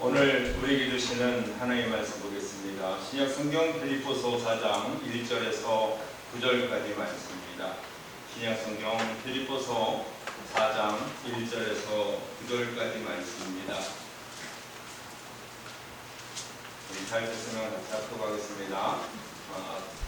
오늘 우리에게 주시는 하나님의 말씀 보겠습니다. 신약성경 빌립보서 4장 1절에서 9절까지 말씀입니다. 신약성경 빌립보서 4장 1절에서 9절까지 말씀입니다. 우리 잘 됐으면 같이 합독하겠습니다.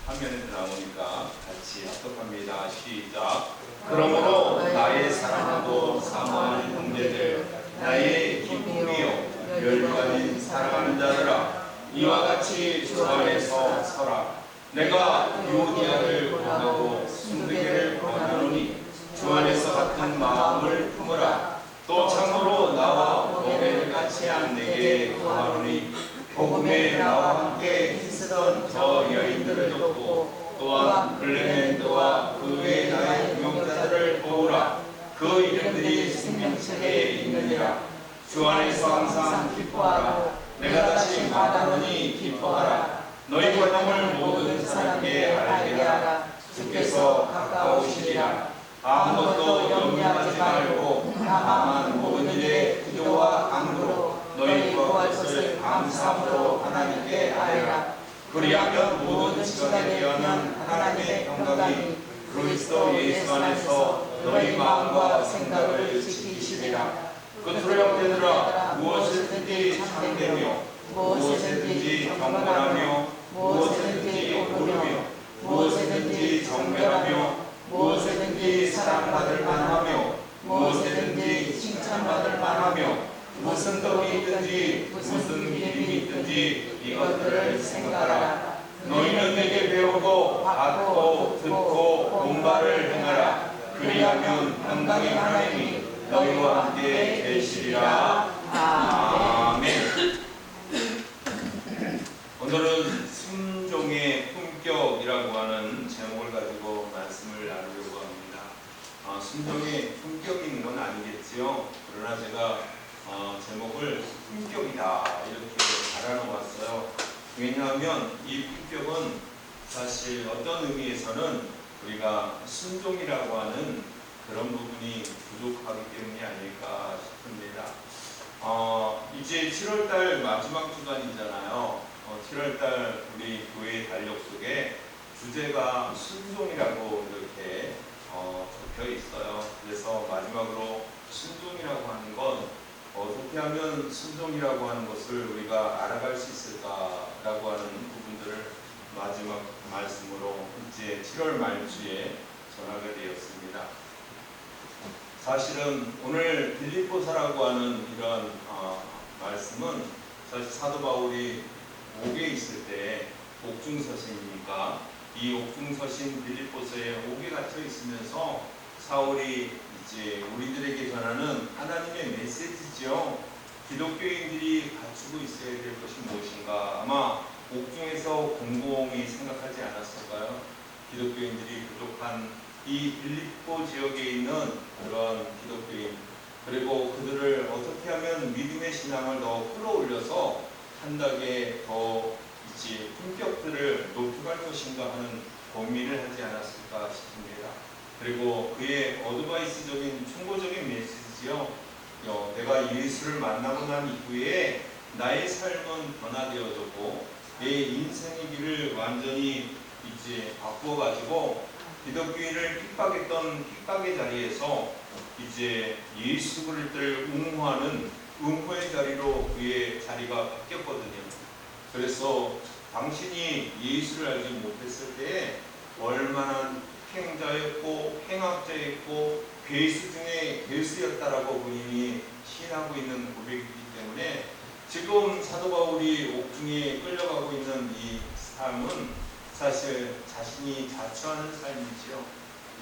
화면에 나오니까 같이 합독합니다. 시작. 그러므로 나의 사랑하고 사모하는 형제들, 나의 기쁨이요 열관인 사랑하는 자들아, 이와 같이 주 안에서 서라. 내가 유오디아를 권하고 순두개를 권하노니 주 안에서 같은 마음을 품으라. 또 참으로 나와 너희를 같이 한 내게 권하노니 복음에 나와 함께 힘쓰던 저 여인들을 돕고 또한 클레멘트와 그 외 나의 동역자들을 도우라. 그 이름들이 생명책에 있느니라. 주 안에서 항상 기뻐하라. 내가 다시 말하노니 기뻐하라. 너희 권함을 모든 사람에게 알게 하라. 주께서 가까우시리라. 아무것도 염려하지 말고 다만 모든 일에 기도와 간구로 너희 구할 것을 감사함으로 하나님께 아뢰라. 그리하면 모든 시간에 대하는 하나님의 평강이 그리스도 예수 안에서 너희 마음과 생각을 지키시리라. 끝으로 형제들아, 무엇이든지 참되며 무엇이든지 경건하며 무엇이든지 옳으며 무엇이든지 정결하며 무엇이든지 사랑받을 만하며 무엇이든지 칭찬받을 만하며 무슨 덕이 있든지 무슨 믿음이 있든지 이것들을 생각하라. 너희는 내게 배우고 받고 듣고 본바를 행하라. 그리하면 평강의 하나님이 너희와 함께 계시리라. 아멘. 오늘은 순종의 품격이라고 하는 제목을 가지고 말씀을 나누려고 합니다. 순종의 품격이 있는 건 아니겠지요. 그러나 제가 제목을 품격이다 이렇게 달아놓았어요. 왜냐하면 이 품격은 사실 어떤 의미에서는 우리가 순종이라고 하는 그런 부분이 부족하기 때문이 아닐까 싶습니다. 이제 7월달 마지막 주간이잖아요. 7월달 우리 교회 달력 속에 주제가 순종이라고 이렇게 적혀 있어요. 그래서 마지막으로 순종이라고 하는 건 어떻게 하면 순종이라고 하는 것을 우리가 알아갈 수 있을까라고 하는 부분들을 마지막 말씀으로 이제 7월 말주에 전하게 되었습니다. 사실은 오늘 빌립보서라고 하는 이런 말씀은 사실 사도 바울이 옥에 있을 때 옥중서신이니까 이 옥중서신 빌립보서에 옥에 갇혀 있으면서 사울이 이제 우리들에게 전하는 하나님의 메시지죠. 기독교인들이 갖추고 있어야 될 것이 무엇인가. 아마 옥중에서 곰곰이 생각하지 않았을까요? 기독교인들이 부족한 이 빌립보 지역에 있는 그런 기독교인, 그리고 그들을 어떻게 하면 믿음의 신앙을 더 끌어올려서 한 단계 더 이제 품격들을 높여갈 것인가 하는 고민을 하지 않았을까 싶습니다. 그리고 그의 어드바이스적인 충고적인 메시지요. 내가 예수를 만나고 난 이후에 나의 삶은 변화되어졌고 내 인생의 길을 완전히 이제 바꿔가지고 기독교인을 핍박했던 핍박의 자리에서 이제 예수 그리스도를 옹호하는 옹호의 자리로 그의 자리가 바뀌었거든요. 그래서 당신이 예수를 알지 못했을 때 얼마나 행자였고 행악자였고 괴수 중에 괴수였다라고 본인이 시인하고 있는 고백이기 때문에 지금 사도 바울이 옥중에 끌려가고 있는 이 삶은 사실 자신이 자처하는 삶이지요.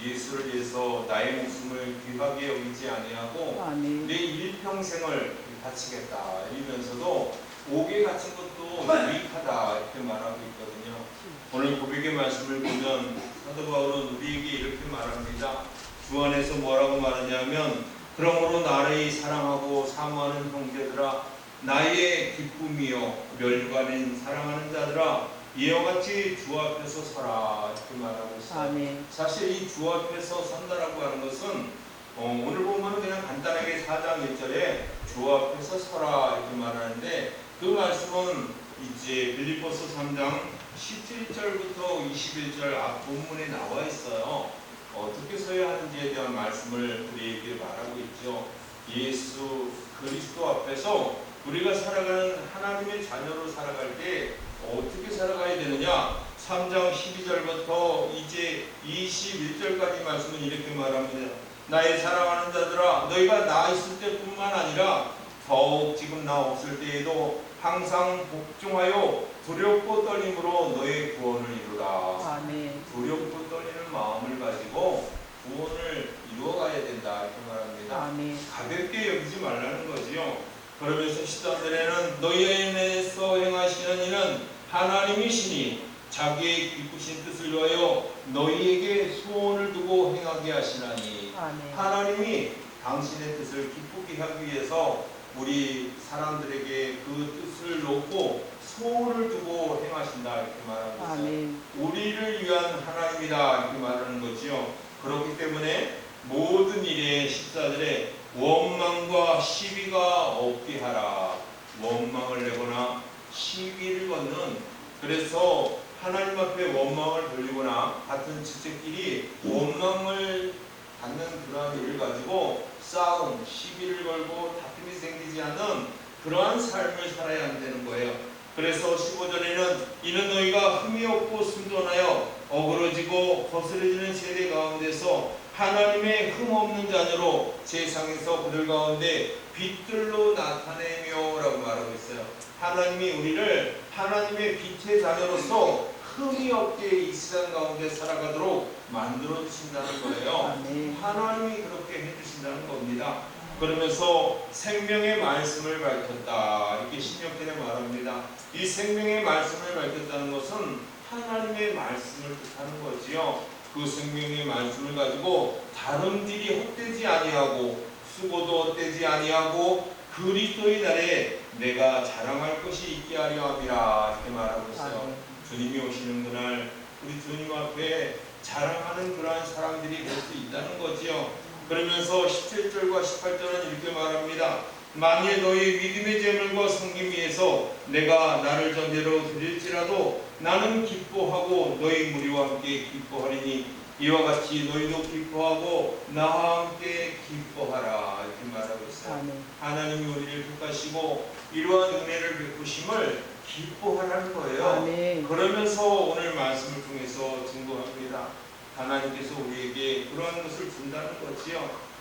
예수를 위해서 나의 목숨을 귀하게 여기지 아니하고 내 일평생을 바치겠다 이러면서도 옥에 갇힌 것도 유익하다 이렇게 말하고 있거든요. 오늘 고백의 말씀을 보면 사도 바울은 우리에게 이렇게 말합니다. 주 안에서 뭐라고 말하냐면 그러므로 나를 사랑하고 사모하는 형제들아, 나의 기쁨이요 멸관인 사랑하는 자들아, 이와 같이 주 앞에서 서라 이렇게 말하고 있어요. 아멘. 사실 이 주 앞에서 선다라고 하는 것은 오늘 보면 그냥 간단하게 4장 1절에 주 앞에서 서라 이렇게 말하는데 그 말씀은 이제 빌립보서 3장 17절부터 21절 앞 본문에 나와 있어요. 어떻게 서야 하는지에 대한 말씀을 우리에게 말하고 있죠. 예수 그리스도 앞에서 우리가 살아가는 하나님의 자녀로 살아갈 때 어떻게 살아가야 되느냐? 3장 12절부터 이제 21절까지 말씀은 이렇게 말합니다. 나의 사랑하는 자들아, 너희가 나 있을 때뿐만 아니라 더욱 지금 나 없을 때에도 항상 복종하여 두렵고 떨림으로 너의 구원을 이루라. 아멘. 두렵고 떨리는 마음을 가지고 구원을 이루어가야 된다 이렇게 말합니다. 아멘. 가볍게 여기지 말라는 거지요. 그러면서 13절에는 너희 안에서 행하시는 이는 하나님이시니 자기의 기쁘신 뜻을 위하여 너희에게 소원을 두고 행하게 하시나니. 아멘. 하나님이 당신의 뜻을 기쁘게 하기 위해서 우리 사람들에게 그 뜻을 놓고 소원을 두고 행하신다 이렇게 말하고 있어요. 아멘. 우리를 위한 하나님이다 이렇게 말하는 거지요. 그렇기 때문에 모든 일에 14절에 원망과 시비가 없게 하라. 원망을 내거나 시비를 걷는, 그래서 하나님 앞에 원망을 돌리거나 같은 지체끼리 원망을 받는 그러한 일을 가지고 싸움, 시비를 걸고 다툼이 생기지 않는 그러한 삶을 살아야 한다는 거예요. 그래서 15절에는 이는 너희가 흠이 없고 순전하여 어그러지고 거스러지는 세대 가운데서 하나님의 흠 없는 자녀로 세상에서 그들 가운데 빛들로 나타내며 라고 말하고 있어요. 하나님이 우리를 하나님의 빛의 자녀로서 흠이 없게 이 세상 가운데 살아가도록 만들어 주신다는 거예요. 아멘. 하나님이 그렇게 해주신다는 겁니다. 그러면서 생명의 말씀을 밝혔다 이렇게 신약편에 말합니다. 이 생명의 말씀을 밝혔다는 것은 하나님의 말씀을 뜻하는 거지요. 그 생명의 말씀을 가지고 다름질이 헛되지 아니하고 수고도 헛되지 아니하고 그리스도의 날에 내가 자랑할 것이 있게 하려 함이라 이렇게 말하고 있어요. 아멘. 주님이 오시는 그날 우리 주님 앞에 자랑하는 그러한 사람들이 될 수 있다는 거지요. 그러면서 17절과 18절은 이렇게 말합니다. 만일 너희 믿음의 재물과 섬김 위해서 내가 나를 전제로 드릴지라도 나는 기뻐하고 너희 무리와 함께 기뻐하리니 이와 같이 너희도 기뻐하고 나와 함께 기뻐하라 이렇게 말하고 있어요. 아멘. 하나님이 우리를 택하시고 이러한 은혜를 베푸심을 기뻐하라는 거예요. 아멘. 그러면서 오늘 말씀을 통해서 증거합니다. 하나님께서 우리에게 그러한 것을 준다는 거지요.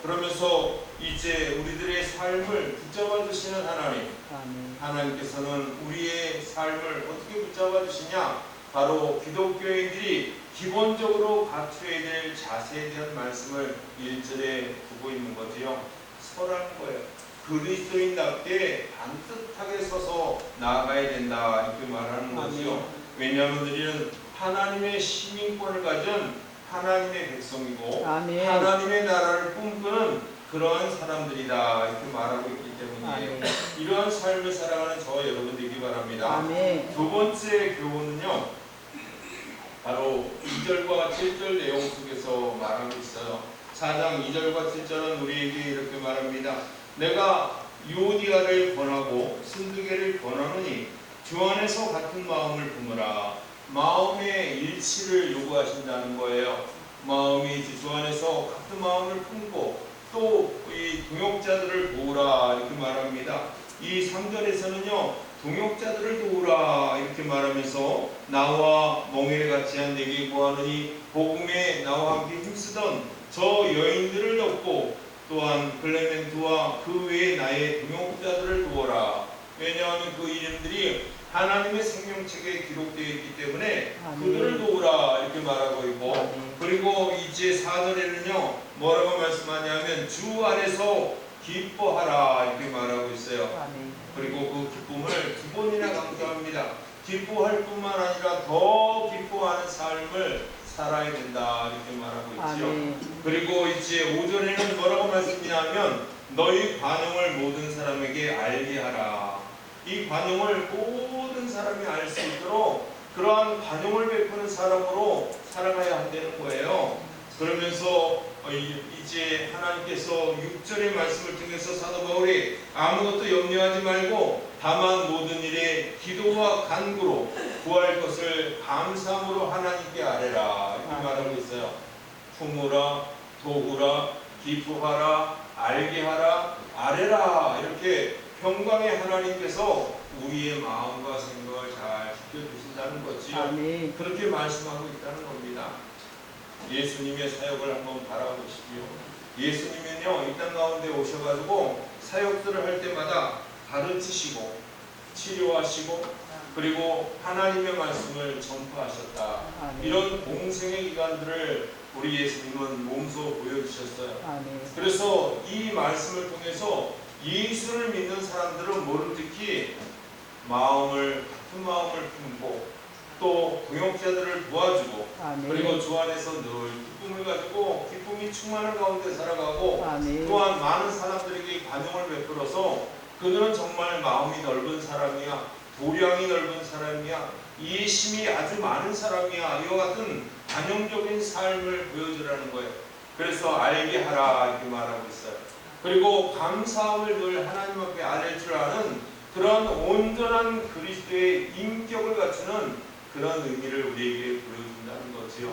그러면서 이제 우리들의 삶을 붙잡아 주시는 하나님, 아멘. 하나님께서는 우리의 삶을 어떻게 붙잡아 주시냐? 바로 기독교인들이 기본적으로 갖춰야 될 자세에 대한 말씀을 1절에 두고 있는 거지요. 서라는 거예요. 그리스도인답게 반듯하게 서서 나아가야 된다 이렇게 말하는 거지요. 왜냐하면 우리는 하나님의 시민권을 가진 하나님의 백성이고 아멘. 하나님의 나라를 꿈꾸는 그러한 사람들이다 이렇게 말하고 있기 때문에 아멘. 이러한 삶을 살아가는 저와 여러분 되기 바랍니다. 아멘. 두 번째 교훈은요, 바로 2절과 7절 내용 속에서 말하고 있어요. 4장 2절과 7절은 우리에게 이렇게 말합니다. 내가 유오디아를 권하고 순두개를 권하노니 주 안에서 같은 마음을 품으라. 마음의 일치를 요구하신다는 거예요. 마음이 주 안에서 같은 마음을 품고 또 이 동역자들을 도우라 이렇게 말합니다. 이 3절에서는요 동역자들을 도우라 이렇게 말하면서 나와 멍에를 같이 한 내게 구하노니 복음에 나와 함께 힘쓰던 저 여인들을 돕고 또한 클레멘트와 그 외에 나의 동역자들을 도우라. 왜냐하면 그 이름들이 하나님의 생명책에 기록되어 있기 때문에 그들을 도우라 이렇게 말하고 있고, 그리고 이제 4절에는요 뭐라고 말씀하냐면 주 안에서 기뻐하라 이렇게 말하고 있어요. 그리고 그 기쁨을 두 번이나 강조합니다. 기뻐할 뿐만 아니라 더 기뻐하는 삶을 살아야 된다 이렇게 말하고 있죠. 그리고 이제 5절에는 뭐라고 말씀하냐면 너희 관용을 모든 사람에게 알게 하라. 이 관용을 모든 사람이 알 수 있도록 그러한 관용을 베푸는 사람으로 살아가야 한다는 거예요. 그러면서 이제 하나님께서 6절의 말씀을 통해서 사도 바울이 아무것도 염려하지 말고 다만 모든 일에 기도와 간구로 구할 것을 감사함으로 하나님께 아뢰라 이렇게 말하고 있어요. 품으라, 도구라, 기뻐하라, 알게 하라, 아뢰라 이렇게 평강의 하나님께서 우리의 마음과 생각을 잘 지켜주신다는 거지요. 그렇게 말씀하고 있다는 겁니다. 예수님의 사역을 한번 바라보십시오. 예수님은요, 이 땅 가운데 오셔가지고 사역들을 할 때마다 가르치시고 치료하시고 그리고 하나님의 말씀을 전파하셨다. 이런 공생의 기간들을 우리 예수님은 몸소 보여주셨어요. 그래서 이 말씀을 통해서 예수를 믿는 사람들은 모르듯이 같은 마음을 품고 또 공역자들을 도와주고 그리고 주 안에서 늘 기쁨을 가지고 기쁨이 충만한 가운데 살아가고 또한 많은 사람들에게 관용을 베풀어서 그들은 정말 마음이 넓은 사람이야, 도량이 넓은 사람이야, 이해심이 아주 많은 사람이야, 이와 같은 관용적인 삶을 보여주라는 거예요. 그래서 알게 하라 이렇게 말하고 있어요. 그리고 감사함을 늘 하나님 앞에 아뢰 줄 아는 그런 온전한 그리스도의 인격을 갖추는 그런 의미를 우리에게 보여준다는 거지요.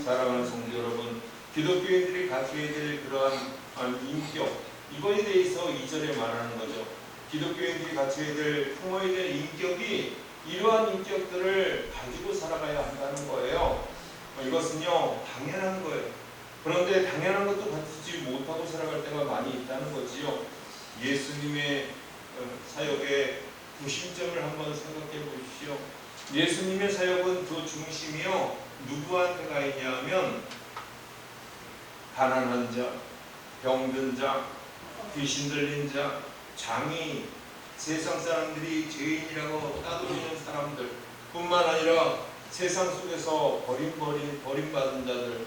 사랑하는 성도 여러분, 기독교인들이 갖춰야 될 그러한 인격, 이거에 대해서 2절에 말하는 거죠. 기독교인들이 갖춰야 될, 품어야 될 인격이 이러한 인격들을 가지고 살아가야 한다는 거예요. 이것은요, 당연한 거예요. 그런데 당연한 것도 갖추지 못하고 살아갈 때가 많이 있다는 거지요. 예수님의 사역의 구심점을 한번 생각해 보십시오. 예수님의 사역은 그 중심이요, 누구한테 가 있냐면 가난한 자, 병든 자, 귀신 들린 자, 장이, 세상 사람들이 죄인이라고 따돌리는 사람들 뿐만 아니라 세상 속에서 버림받은 자들,